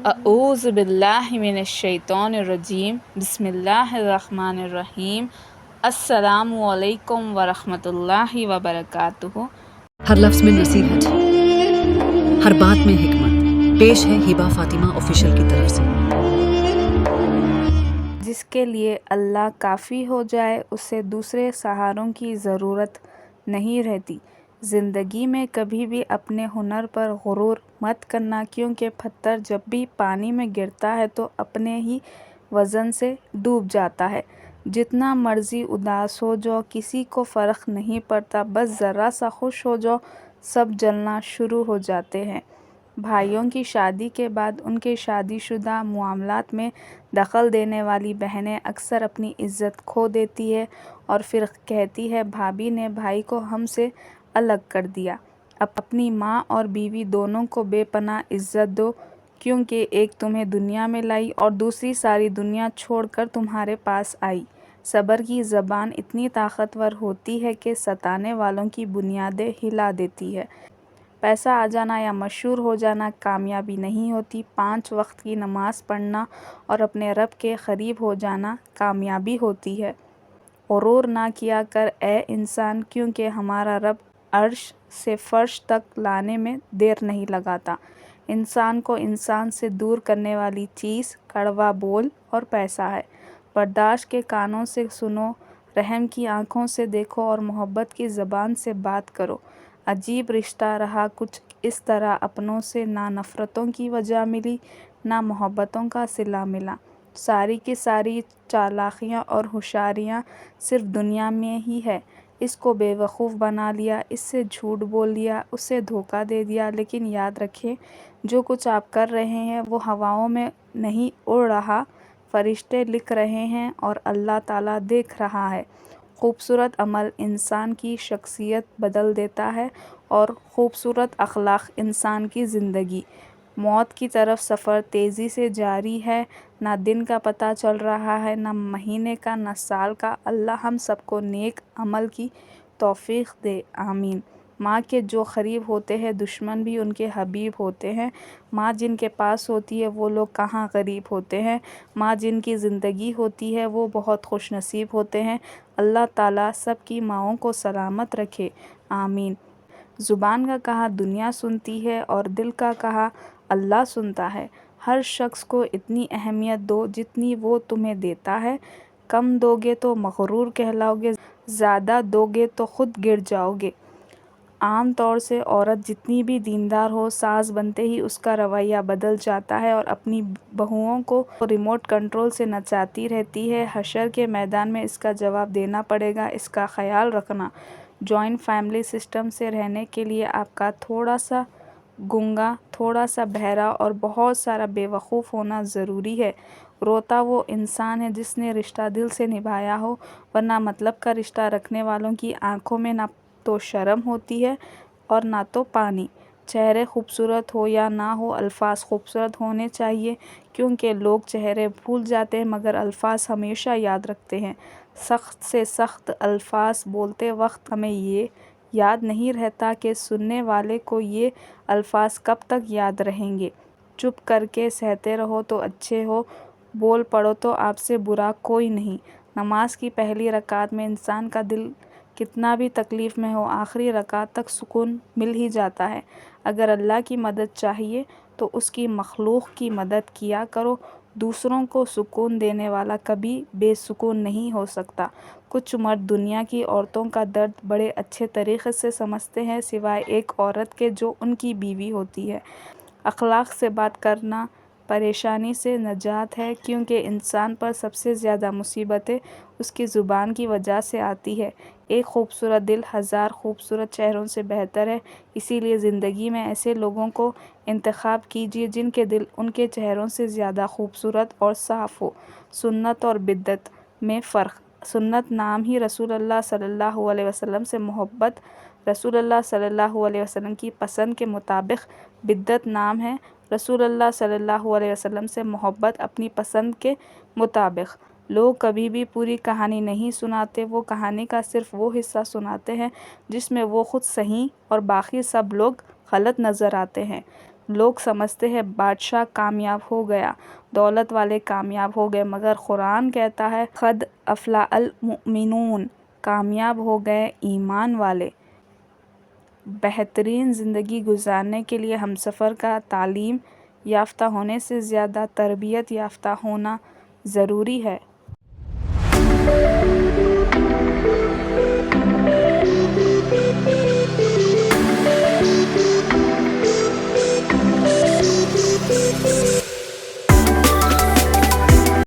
اعوذ باللہ من الشیطان الرجیم بسم اللہ الرحمن الرحیم السلام علیکم ورحمۃ اللہ وبرکاتہ۔ ہر لفظ میں نصیحت، ہر بات میں حکمت۔ پیش ہے ہبہ فاطمہ آفیشیل کی طرف سے۔ جس کے لیے اللہ کافی ہو جائے اسے دوسرے سہاروں کی ضرورت نہیں رہتی۔ زندگی میں کبھی بھی اپنے ہنر پر غرور مت کرنا، کیونکہ پتھر جب بھی پانی میں گرتا ہے تو اپنے ہی وزن سے ڈوب جاتا ہے۔ جتنا مرضی اداس ہو جاؤ کسی کو فرق نہیں پڑتا، بس ذرا سا خوش ہو جاؤ سب جلنا شروع ہو جاتے ہیں۔ بھائیوں کی شادی کے بعد ان کے شادی شدہ معاملات میں دخل دینے والی بہنیں اکثر اپنی عزت کھو دیتی ہے اور پھر کہتی ہے بھابی نے بھائی کو ہم سے الگ کر دیا۔ اپنی ماں اور بیوی دونوں کو بے پناہ عزت دو، کیونکہ ایک تمہیں دنیا میں لائی اور دوسری ساری دنیا چھوڑ کر تمہارے پاس آئی۔ صبر کی زبان اتنی طاقتور ہوتی ہے کہ ستانے والوں کی بنیادیں ہلا دیتی ہے۔ پیسہ آ جانا یا مشہور ہو جانا کامیابی نہیں ہوتی، 5 وقت کی نماز پڑھنا اور اپنے رب کے قریب ہو جانا کامیابی ہوتی ہے۔ غرور نہ کیا کر اے انسان، کیونکہ ہمارا رب عرش سے فرش تک لانے میں دیر نہیں لگاتا۔ انسان کو انسان سے دور کرنے والی چیز کڑوا بول اور پیسہ ہے۔ برداشت کے کانوں سے سنو، رحم کی آنکھوں سے دیکھو اور محبت کی زبان سے بات کرو۔ عجیب رشتہ رہا کچھ اس طرح، اپنوں سے نہ نفرتوں کی وجہ ملی نہ محبتوں کا صلہ ملا۔ ساری کی ساری چالاکیاں اور ہوشیاریاں صرف دنیا میں ہی ہے۔ اس کو بے وقوف بنا لیا، اس سے جھوٹ بول لیا، اسے دھوکہ دے دیا، لیکن یاد رکھیں جو کچھ آپ کر رہے ہیں وہ ہواؤں میں نہیں اڑ رہا، فرشتے لکھ رہے ہیں اور اللہ تعالیٰ دیکھ رہا ہے۔ خوبصورت عمل انسان کی شخصیت بدل دیتا ہے اور خوبصورت اخلاق انسان کی زندگی۔ موت کی طرف سفر تیزی سے جاری ہے، نہ دن کا پتہ چل رہا ہے، نہ مہینے کا، نہ سال کا۔ اللہ ہم سب کو نیک عمل کی توفیق دے، آمین۔ ماں کے جو قریب ہوتے ہیں دشمن بھی ان کے حبیب ہوتے ہیں۔ ماں جن کے پاس ہوتی ہے وہ لوگ کہاں غریب ہوتے ہیں۔ ماں جن کی زندگی ہوتی ہے وہ بہت خوش نصیب ہوتے ہیں۔ اللہ تعالیٰ سب کی ماؤں کو سلامت رکھے، آمین۔ زبان کا کہا دنیا سنتی ہے اور دل کا کہا اللہ سنتا ہے۔ ہر شخص کو اتنی اہمیت دو جتنی وہ تمہیں دیتا ہے۔ کم دو گے تو مغرور کہلاؤ گے، زیادہ دو گے تو خود گر جاؤ گے۔ عام طور سے عورت جتنی بھی دیندار ہو، ساز بنتے ہی اس کا رویہ بدل جاتا ہے اور اپنی بہوؤں کو ریموٹ کنٹرول سے نچاتی رہتی ہے۔ حشر کے میدان میں اس کا جواب دینا پڑے گا، اس کا خیال رکھنا۔ جوائنٹ فیملی سسٹم سے رہنے کے لیے آپ کا تھوڑا سا گنگا، تھوڑا سا بہرا اور بہت سارا بے وقوف ہونا ضروری ہے۔ روتا وہ انسان ہے جس نے رشتہ دل سے نبھایا ہو، ورنہ مطلب کا رشتہ رکھنے والوں کی آنکھوں میں نہ تو شرم ہوتی ہے اور نہ تو پانی۔ چہرے خوبصورت ہو یا نہ ہو، الفاظ خوبصورت ہونے چاہیے، کیونکہ لوگ چہرے بھول جاتے ہیں مگر الفاظ ہمیشہ یاد رکھتے ہیں۔ سخت سے سخت الفاظ بولتے وقت ہمیں یہ یاد نہیں رہتا کہ سننے والے کو یہ الفاظ کب تک یاد رہیں گے۔ چپ کر کے سہتے رہو تو اچھے ہو، بول پڑو تو آپ سے برا کوئی نہیں۔ نماز کی پہلی رکعت میں انسان کا دل کتنا بھی تکلیف میں ہو، آخری رکعت تک سکون مل ہی جاتا ہے۔ اگر اللہ کی مدد چاہیے تو اس کی مخلوق کی مدد کیا کرو۔ دوسروں کو سکون دینے والا کبھی بے سکون نہیں ہو سکتا۔ کچھ مرد دنیا کی عورتوں کا درد بڑے اچھے طریقے سے سمجھتے ہیں، سوائے ایک عورت کے جو ان کی بیوی ہوتی ہے۔ اخلاق سے بات کرنا پریشانی سے نجات ہے، کیونکہ انسان پر سب سے زیادہ مصیبتیں اس کی زبان کی وجہ سے آتی ہے۔ ایک خوبصورت دل 1000 خوبصورت چہروں سے بہتر ہے، اسی لیے زندگی میں ایسے لوگوں کو انتخاب کیجیے جن کے دل ان کے چہروں سے زیادہ خوبصورت اور صاف ہو۔ سنت اور بدعت میں فرق۔ سنت نام ہی رسول اللہ صلی اللہ علیہ وسلم سے محبت، رسول اللہ صلی اللہ علیہ وسلم کی پسند کے مطابق۔ بدعت نام ہے رسول اللہ صلی اللہ علیہ وسلم سے محبت اپنی پسند کے مطابق۔ لوگ کبھی بھی پوری کہانی نہیں سناتے، وہ کہانی کا صرف وہ حصہ سناتے ہیں جس میں وہ خود صحیح اور باقی سب لوگ غلط نظر آتے ہیں۔ لوگ سمجھتے ہیں بادشاہ کامیاب ہو گیا، دولت والے کامیاب ہو گئے، مگر قرآن کہتا ہے قد افلح المؤمنون، کامیاب ہو گئے ایمان والے۔ بہترین زندگی گزارنے کے لیے ہمسفر کا تعلیم یافتہ ہونے سے زیادہ تربیت یافتہ ہونا ضروری ہے۔